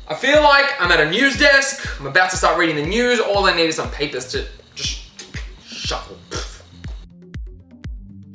I feel like I'm at a news desk, I'm about to start reading the news, all I need is some papers to just shuffle.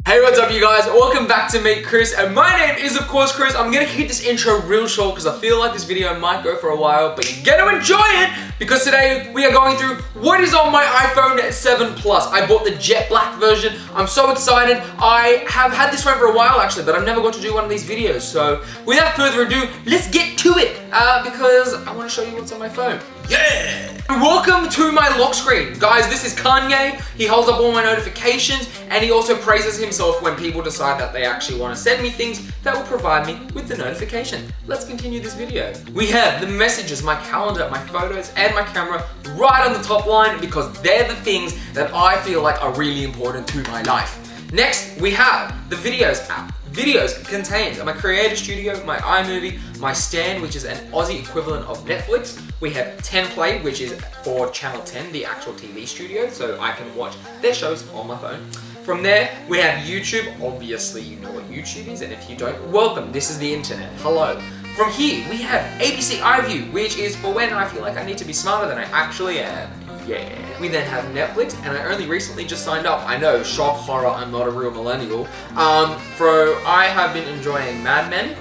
Hey, what's up you guys? Welcome back to me, Chris, and my name is of course Chris. I'm gonna keep this intro real short because I feel like this video might go for a while, but you're gonna enjoy it because today we are going through what is on my iPhone 7 Plus. I bought the jet black version. I'm so excited. I have had this phone for a while actually, but I've never got to do one of these videos. So without further ado, let's get to it because I want to show you what's on my phone. Yeah! Welcome to my lock screen. Guys, this is Kanye. He holds up all my notifications and he also praises himself when people decide that they actually want to send me things that will provide me with the notification. Let's continue this video. We have the messages, my calendar, my photos, and my camera right on the top line because they're the things that I feel like are really important to my life. Next, we have the Videos app. Videos contains my Creator Studio, my iMovie, my Stand, which is an Aussie equivalent of Netflix. We have 10 Play, which is for Channel 10, the actual TV studio, so I can watch their shows on my phone. From there, we have YouTube. Obviously, you know what YouTube is, and if you don't, welcome. This is the internet. Hello. From here, we have ABC iView, which is for when I feel like I need to be smarter than I actually am. Yeah. We then have Netflix, and I only recently just signed up. I know, shock, horror, I'm not a real millennial. I have been enjoying Mad Men.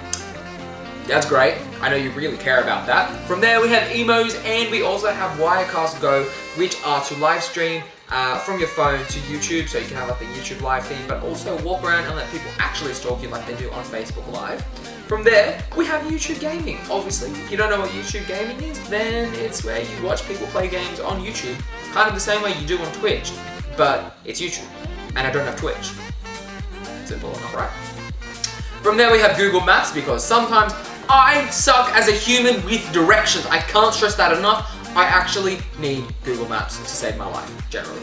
That's great. I know you really care about that. From there, we have Emos, and we also have Wirecast Go, which are to live stream from your phone to YouTube, so you can have like the YouTube live feed, but also walk around and let people actually stalk you like they do on Facebook Live. From there, we have YouTube Gaming. Obviously, if you don't know what YouTube Gaming is, then it's where you watch people play games on YouTube, kind of the same way you do on Twitch, but it's YouTube, and I don't have Twitch. Simple enough, right? From there, we have Google Maps, because sometimes I suck as a human with directions. I can't stress that enough. I actually need Google Maps to save my life, generally.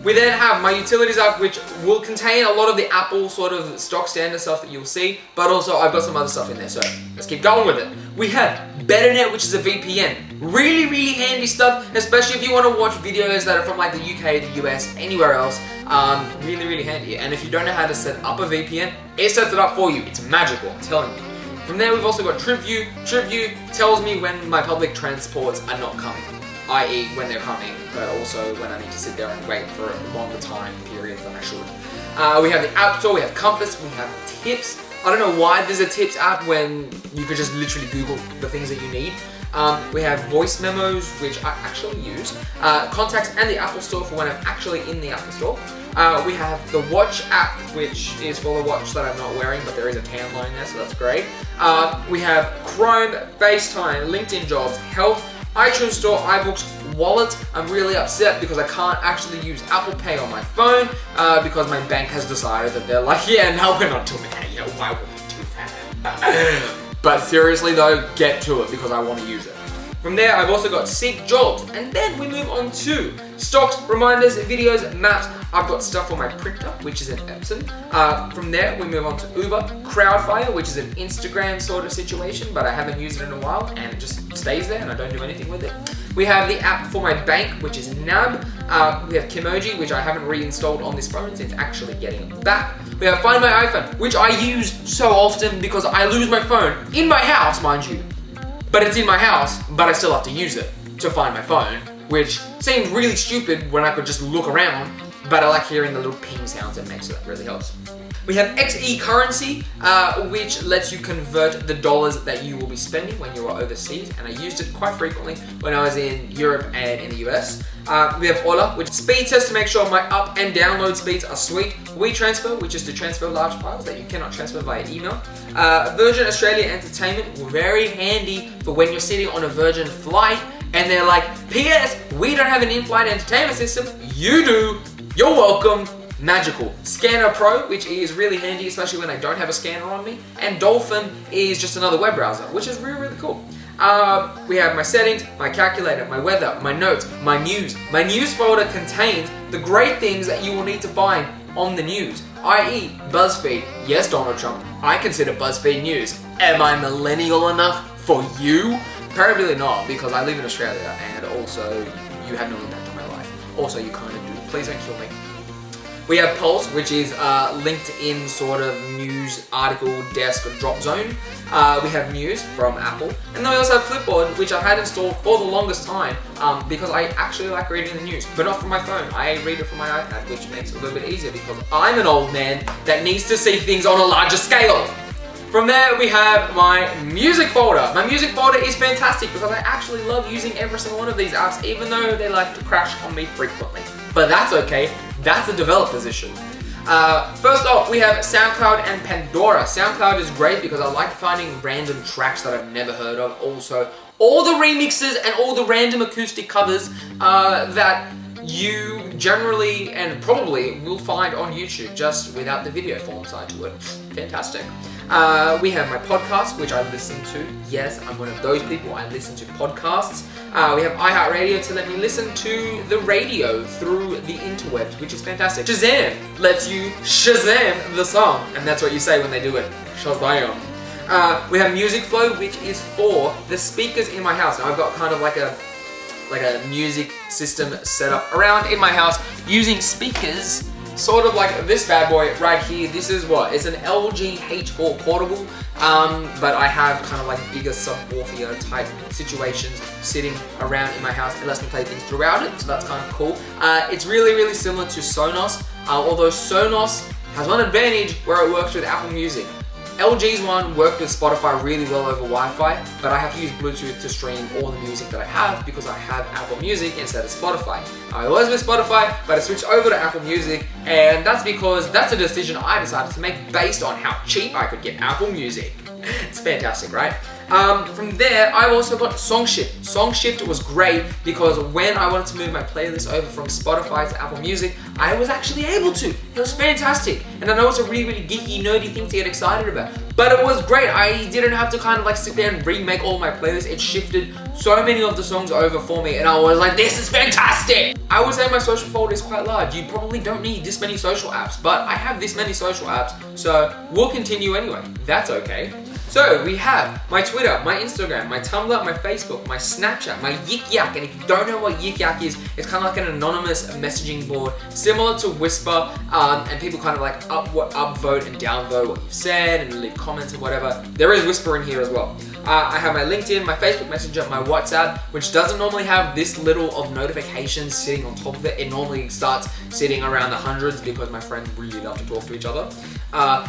We then have my Utilities app, which will contain a lot of the Apple sort of stock standard stuff that you'll see, but also I've got some other stuff in there, so let's keep going with it. We have VEDA, which is a VPN. Really, really handy stuff, especially if you want to watch videos that are from like the UK, the US, anywhere else. Really, really handy. And if you don't know how to set up a VPN, it sets it up for you. It's magical, I'm telling you. From there, we've also got TripView. TripView tells me when my public transports are not coming, i.e. when they're coming, but also when I need to sit there and wait for a longer time period than I should. We have the App Store, we have Compass, we have Tips. I don't know why there's a Tips app when you could just literally Google the things that you need. We have voice memos, which I actually use, contacts, and the Apple Store for when I'm actually in the Apple Store. We have the Watch app, which is for the watch that I'm not wearing, but there is a tan line there, so that's great. We have Chrome, FaceTime, LinkedIn Jobs, Health, iTunes Store, iBooks, Wallet. I'm really upset because I can't actually use Apple Pay on my phone because my bank has decided that they're like, yeah, no, we're not doing that. Yeah, why would we do that? But seriously though, get to it because I want to use it. From there, I've also got Seek Jobs, and then we move on to stocks, reminders, videos, maps. I've got stuff for my printer, which is an Epson. From there, we move on to Uber, Crowdfire, which is an Instagram sort of situation, but I haven't used it in a while, and it just stays there, and I don't do anything with it. We have the app for my bank, which is NAB. We have Kimoji, which I haven't reinstalled on this phone since actually getting it back. We have Find My iPhone, which I use so often because I lose my phone in my house, mind you. But it's in my house, but I still have to use it to find my phone, which seems really stupid when I could just look around, but I like hearing the little ping sounds it makes, so that really helps. We have XE Currency, which lets you convert the dollars that you will be spending when you are overseas, and I used it quite frequently when I was in Europe and in the US. We have Ola, which speed test to make sure my up and download speeds are sweet. WeTransfer, which is to transfer large files that you cannot transfer via email. Virgin Australia Entertainment, very handy for when you're sitting on a Virgin flight and they're like, P.S. we don't have an in-flight entertainment system. You do. You're welcome. Magical. Scanner Pro, which is really handy, especially when I don't have a scanner on me. And Dolphin is just another web browser, which is really, really cool. We have my settings, my calculator, my weather, my notes, my news. My news folder contains the great things that you will need to find on the news, i.e. BuzzFeed. Yes, Donald Trump, I consider BuzzFeed news. Am I millennial enough for you? Probably not, because I live in Australia and also you have no impact on my life. Also, you kind of do. Please don't kill me. We have Pulse, which is LinkedIn sort of news article desk drop zone. We have News from Apple. And then we also have Flipboard, which I had installed for the longest time because I actually like reading the news, but not from my phone. I read it from my iPad, which makes it a little bit easier because I'm an old man that needs to see things on a larger scale. From there, we have my music folder. My music folder is fantastic because I actually love using every single one of these apps, even though they like to crash on me frequently. But that's okay. That's a developer's issue. First off, we have SoundCloud and Pandora. SoundCloud is great because I like finding random tracks that I've never heard of. Also, all the remixes and all the random acoustic covers that you generally and probably will find on YouTube, just without the video form side to it. Fantastic. We have my podcast, which I listen to. Yes, I'm one of those people. I listen to podcasts. We have iHeartRadio to let me listen to the radio through the interwebs, which is fantastic. Shazam lets you Shazam the song, and that's what you say when they do it. Shazam. We have Music Flow, which is for the speakers in my house. Now I've got kind of like a music system set up around in my house using speakers, sort of like this bad boy right here. This is what? It's an LG H4 portable, but I have kind of like bigger subwoofer type situations sitting around in my house. It lets me play things throughout it, so that's kind of cool. It's really, really similar to Sonos, although Sonos has one advantage where it works with Apple Music. LG's one worked with Spotify really well over Wi-Fi, but I have to use Bluetooth to stream all the music that I have because I have Apple Music instead of Spotify. I was with Spotify, but I switched over to Apple Music, and that's because that's a decision I decided to make based on how cheap I could get Apple Music. It's fantastic, right? From there, I also got SongShift. SongShift was great because when I wanted to move my playlist over from Spotify to Apple Music, I was actually able to. It was fantastic. And I know it's a really, really geeky, nerdy thing to get excited about, but it was great. I didn't have to kind of like sit there and remake all my playlists. It shifted so many of the songs over for me, and I was like, this is fantastic. I would say my social folder is quite large. You probably don't need this many social apps, but I have this many social apps, so we'll continue anyway. That's okay. So we have my Twitter, my Instagram, my Tumblr, my Facebook, my Snapchat, my Yik Yak. And if you don't know what Yik Yak is, it's kind of like an anonymous messaging board similar to Whisper, and people kind of like upvote and downvote what you've said and leave comments and whatever. There is Whisper in here as well. I have my LinkedIn, my Facebook Messenger, my WhatsApp, which doesn't normally have this little of notifications sitting on top of it. It normally starts sitting around the hundreds because my friends really love to talk to each other.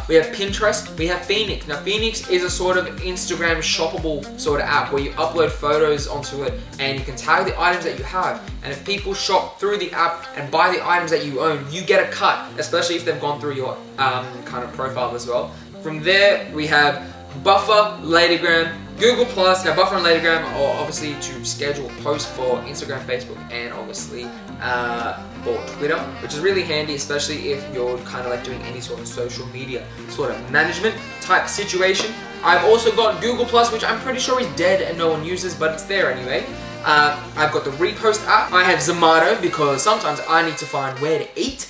We have Pinterest, we have Phoenix. Now Phoenix is a sort of Instagram shoppable sort of app where you upload photos onto it and you can tag the items that you have. And if people shop through the app and buy the items that you own, you get a cut, especially if they've gone through your kind of profile as well. From there, we have Buffer, Latergram, Google+. Now Buffer and Latergram are obviously to schedule posts for Instagram, Facebook, and obviously for Twitter, which is really handy, especially if you're kind of like doing any sort of social media sort of management type situation. I've also got Google+, which I'm pretty sure is dead and no one uses, but it's there anyway. I've got the Repost app. I have Zomato because sometimes I need to find where to eat.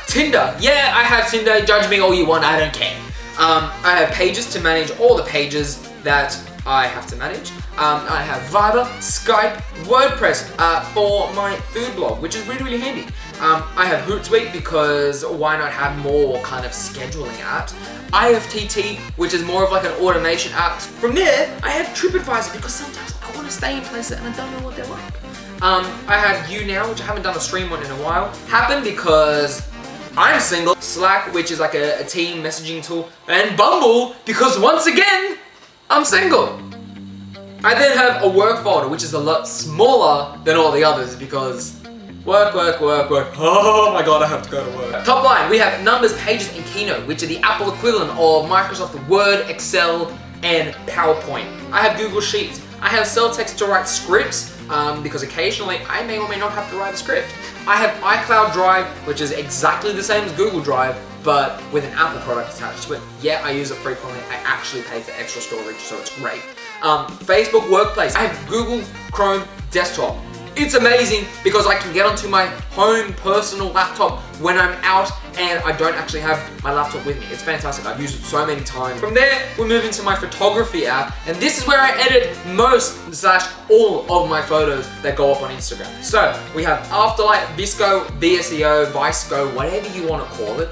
Tinder. Yeah, I have Tinder. Judge me all you want, I don't care. I have Pages to manage all the pages that I have to manage. I have Viber, Skype, WordPress for my food blog, which is really, really handy. I have Hootsuite because why not have more kind of scheduling apps. IFTT, which is more of like an automation app. From there, I have TripAdvisor because sometimes I want to stay in places and I don't know what they're like. I have YouNow, which I haven't done a stream on in a while. Happen because I'm single. Slack, which is like a team messaging tool. And Bumble, because once again, I'm single. I then have a work folder, which is a lot smaller than all the others because work. Oh my god, I have to go to work. Top line, we have Numbers, Pages, and Keynote, which are the Apple equivalent of Microsoft Word, Excel, and PowerPoint. I have Google Sheets. I have cell text to write scripts because occasionally I may or may not have to write a script. I have iCloud Drive, which is exactly the same as Google Drive, but with an Apple product attached to it. Yeah, I use it frequently. I actually pay for extra storage, so it's great. Facebook Workplace. I have Google Chrome Desktop. It's amazing because I can get onto my home personal laptop when I'm out and I don't actually have my laptop with me. It's fantastic. I've used it so many times. From there, we move into my photography app, and this is where I edit all of my photos that go up on Instagram. So we have Afterlight, Visco, VSEO, Visco, whatever you want to call it.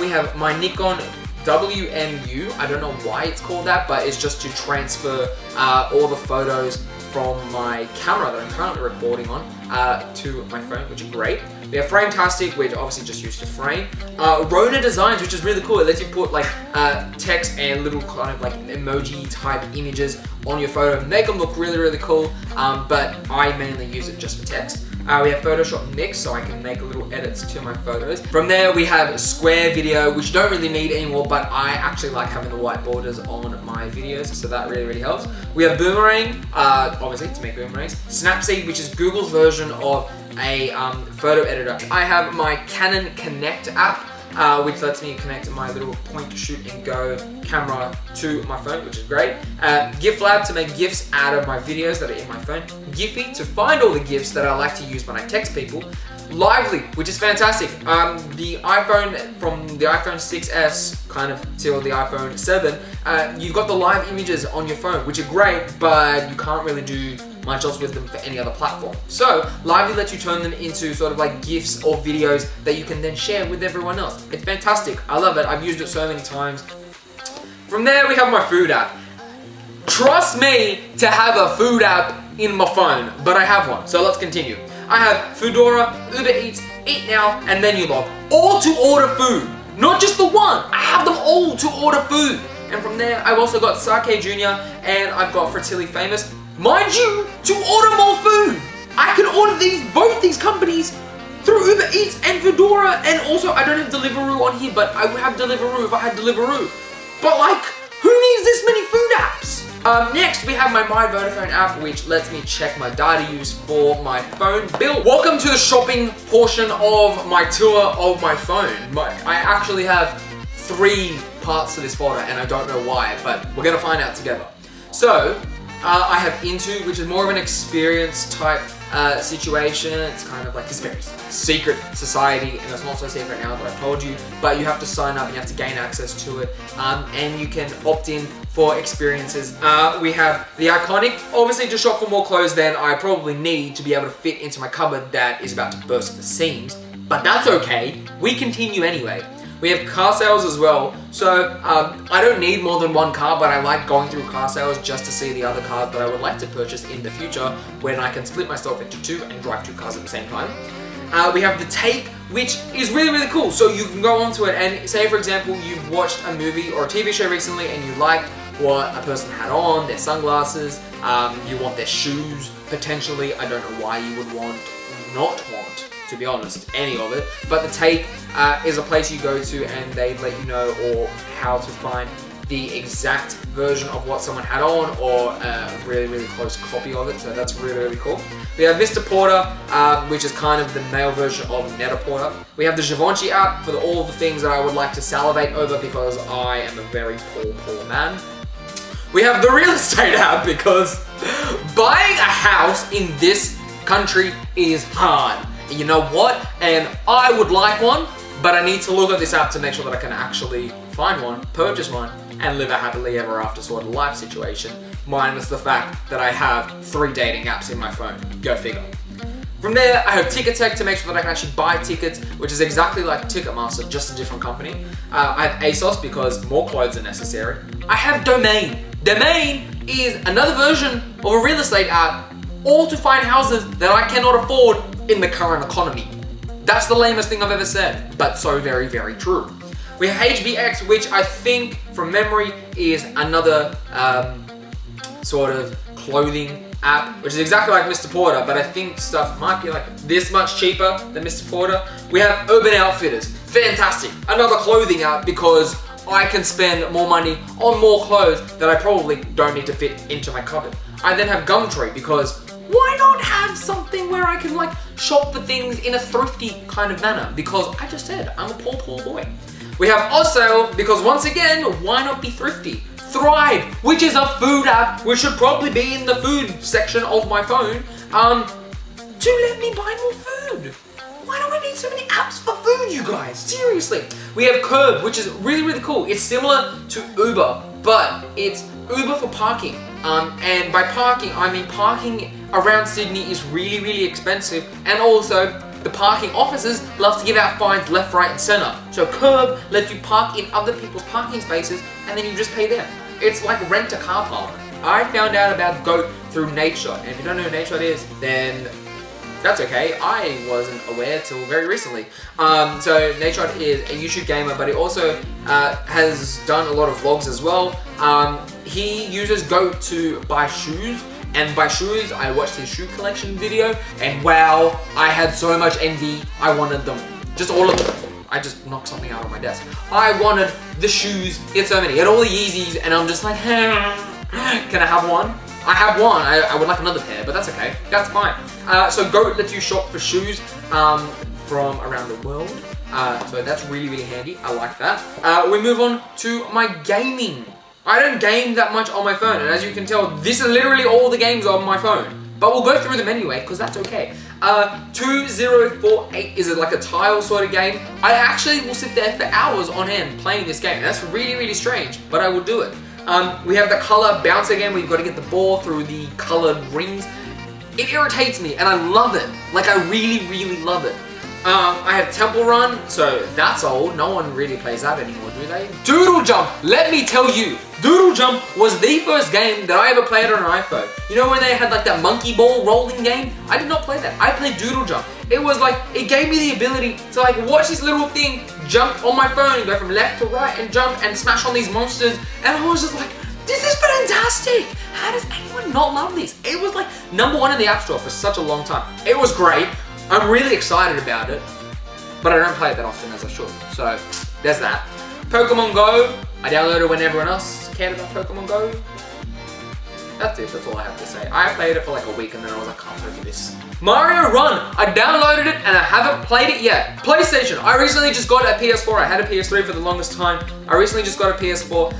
We have my Nikon WMU. I don't know why it's called that, but it's just to transfer all the photos from my camera that I'm currently recording on to my phone, which is great. We have Frametastic, which obviously just used to frame. Rona Designs, which is really cool. It lets you put like text and little kind of like emoji type images on your photo, make them look really, really cool. But I mainly use it just for text. We have Photoshop Mix, so I can make little edits to my photos. From there, we have Square Video, which don't really need anymore, but I actually like having the white borders on my videos, so that really, really helps. We have Boomerang, obviously, to make boomerangs. Snapseed, which is Google's version of a photo editor. I have my Canon Connect app, which lets me connect my little point, shoot, and go camera to my phone, which is great. GIFLab to make GIFs out of my videos that are in my phone. Giphy to find all the GIFs that I like to use when I text people. Lively, which is fantastic. The iPhone, from the iPhone 6S kind of till the iPhone 7, you've got the live images on your phone, which are great, but you can't really do much else with them for any other platform. So Lively lets you turn them into sort of like GIFs or videos that you can then share with everyone else. It's fantastic. I love it. I've used it so many times. From there, we have my food app. Trust me to have a food app in my phone, but I have one. So let's continue. I have Foodora, Uber Eats, Eat Now, and Menulog, all to order food. Not just the one. I have them all to order food. And from there, I've also got Sake Jr. and I've got Fratelli Famous. Mind you, to order more food. I can order both these companies through Uber Eats and Foodora, and also I don't have Deliveroo on here, but I would have Deliveroo if I had Deliveroo. But like, who needs this many food apps? Next, we have my Vodafone app, which lets me check my data use for my phone bill. Welcome to the shopping portion of my tour of my phone. I actually have 3 parts to this photo, and I don't know why, but we're gonna find out together. So, I have Into, which is more of an experience type situation. It's kind of like this very secret society, and it's not so secret now that I've told you, but you have to sign up and you have to gain access to it, and you can opt in for experiences. We have The Iconic, obviously to shop for more clothes than I probably need to be able to fit into my cupboard that is about to burst at the seams, but that's okay. We continue anyway. We have car sales as well, so I don't need more than one car, but I like going through car sales just to see the other cars that I would like to purchase in the future, when I can split myself into 2 and drive 2 cars at the same time. We have The Take, which is really, really cool. So you can go onto it and say, for example, you've watched a movie or a TV show recently and you liked what a person had on, their sunglasses, you want their shoes, potentially. I don't know why you would not want, to be honest, any of it. But The Take is a place you go to and they let you know or how to find the exact version of what someone had on, or a really, really close copy of it. So that's really, really cool. We have Mr. Porter, which is kind of the male version of Net-a-Porter. We have the Givenchy app for all the things that I would like to salivate over because I am a very poor man. We have the real estate app because buying a house in this country is hard. You know what? And I would like one, but I need to look at this app to make sure that I can actually find one, purchase one, and live a happily ever after sort of life situation, minus the fact that I have 3 dating apps in my phone. Go figure. From there, I have Ticketek to make sure that I can actually buy tickets, which is exactly like Ticketmaster, just a different company. I have ASOS because more clothes are necessary. I have Domain. Domain is another version of a real estate app, all to find houses that I cannot afford in the current economy. That's the lamest thing I've ever said, but so very, very true. We have HBX, which I think, from memory, is another sort of clothing app, which is exactly like Mr. Porter, but I think stuff might be like this much cheaper than Mr. Porter. We have Urban Outfitters. Fantastic. Another clothing app because I can spend more money on more clothes that I probably don't need to fit into my cupboard. I then have Gumtree because why not have something where I can like shop for things in a thrifty kind of manner? Because I just said, I'm a poor boy. We have Ozsale because once again, why not be thrifty? Thrive, which is a food app, which should probably be in the food section of my phone, to let me buy more food. why do we need so many apps for food, you guys? Seriously. We have Curb, which is really, really cool. It's similar to Uber, but it's Uber for parking. And by parking, I mean parking around Sydney is really, really expensive, and also the parking officers love to give out fines left, right, and center. So Curb lets you park in other people's parking spaces, and then you just pay them. It's like rent a car park. I found out about Goat through Nadeshot, and if you don't know who Nadeshot is, then that's okay. I wasn't aware till very recently. So Nadeshot is a YouTube gamer, but he also has done a lot of vlogs as well. He uses Goat to buy shoes, and by shoes, I watched his shoe collection video, and wow, I had so much envy. I wanted them, just all of them. I just knocked something out on my desk. I wanted the shoes. He had so many. He had all the Yeezys, and I'm just like, can I have one? I have one. I would like another pair, but that's okay. That's fine. So Goat lets you shop for shoes from around the world. So that's really, really handy. I like that. We move on to my gaming. I don't game that much on my phone, and as you can tell, this is literally all the games on my phone. But we'll go through them anyway, because that's okay. 2048 is like a tile sort of game. I actually will sit there for hours on end playing this game. That's really, really strange, but I will do it. We have the color bouncer game where you've got to get the ball through the colored rings. It irritates me, and I love it. Like, I really, really love it. I have Temple Run, so that's old. No one really plays that anymore, do they? Doodle Jump, let me tell you, Doodle Jump was the first game that I ever played on an iPhone. You know when they had like that monkey ball rolling game? I did not play that. I played Doodle Jump. It was like, it gave me the ability to like watch this little thing jump on my phone and go from left to right and jump and smash on these monsters. And I was just like, this is fantastic. How does anyone not love this? It was like #1 in the App Store for such a long time. It was great. I'm really excited about it, but I don't play it that often as I should. So there's that. Pokemon Go, I downloaded when everyone else cared about Pokemon Go. That's it, that's all I have to say. I played it for like a week and then I was like, I can't do this. Mario Run, I downloaded it and I haven't played it yet. PlayStation, I recently just got a PS4. I had a PS3 for the longest time. I recently just got a PS4.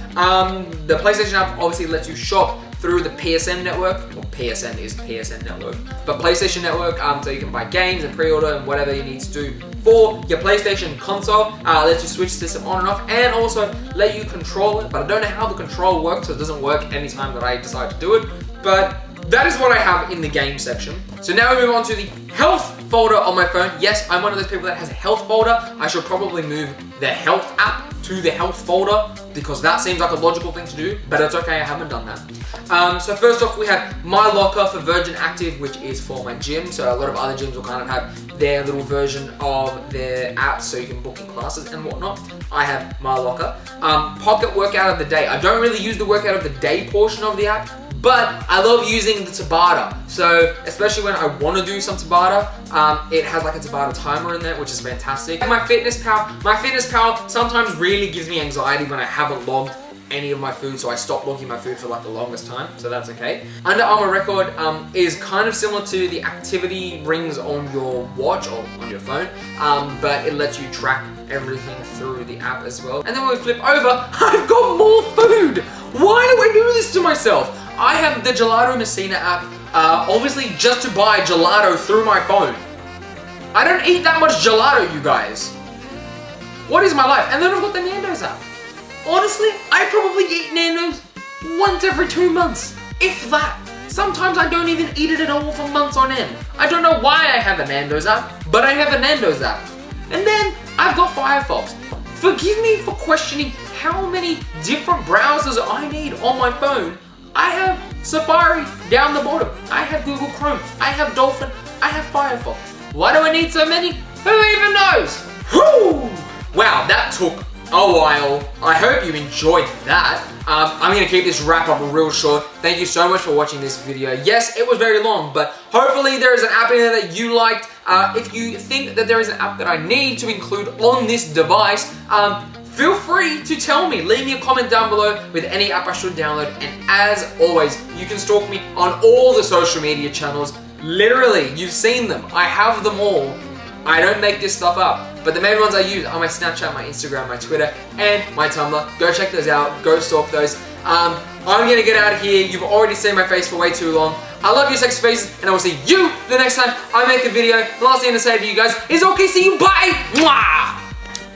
The PlayStation app obviously lets you shop through the PSN network. Well, PSN is PSN network, but PlayStation network, so you can buy games and pre-order and whatever you need to do for your PlayStation console. Lets you switch system on and off, and also let you control it, but I don't know how the control works, so it doesn't work anytime that I decide to do it, but that is what I have in the game section. So now we move on to the health folder on my phone. Yes, I'm one of those people that has a health folder. I should probably move the health app to the health folder because that seems like a logical thing to do, but it's okay, I haven't done that. So first off, we have My Locker for Virgin Active, which is for my gym. So a lot of other gyms will kind of have their little version of their apps so you can book in classes and whatnot. I have My Locker. Pocket Workout of the Day. I don't really use the Workout of the Day portion of the app, but I love using the Tabata. So, especially when I want to do some Tabata, it has like a Tabata timer in there, which is fantastic. My Fitness Pal sometimes really gives me anxiety when I haven't logged any of my food, so I stop logging my food for like the longest time, so that's okay. Under Armour Record is kind of similar to the activity rings on your watch or on your phone, but it lets you track everything through the app as well. And then when we flip over, I've got more food! Why do I do this to myself? I have the Gelato Messina app, obviously just to buy gelato through my phone. I don't eat that much gelato, you guys. What is my life? And then I've got the Nando's app. Honestly, I probably eat Nando's once every 2 months, if that. Sometimes I don't even eat it at all for months on end. I don't know why I have a Nando's app, but I have a Nando's app. And then I've got Firefox. Forgive me for questioning how many different browsers I need on my phone. I have Safari down the bottom. I have Google Chrome. I have Dolphin. I have Firefox. Why do I need so many? Who even knows? Whew! Wow, that took a while. I hope you enjoyed that. I'm gonna keep this wrap up real short. Thank you so much for watching this video. Yes, it was very long, but hopefully there is an app in there that you liked. If you think that there is an app that I need to include on this device, feel free to tell me. Leave me a comment down below with any app I should download. And as always, you can stalk me on all the social media channels. Literally, you've seen them. I have them all. I don't make this stuff up. But the main ones I use are my Snapchat, my Instagram, my Twitter, and my Tumblr. Go check those out. Go stalk those. I'm gonna get out of here. You've already seen my face for way too long. I love you, sexy faces, and I will see you the next time I make a video. The last thing to say to you guys is okay, see you, bye! Mwah!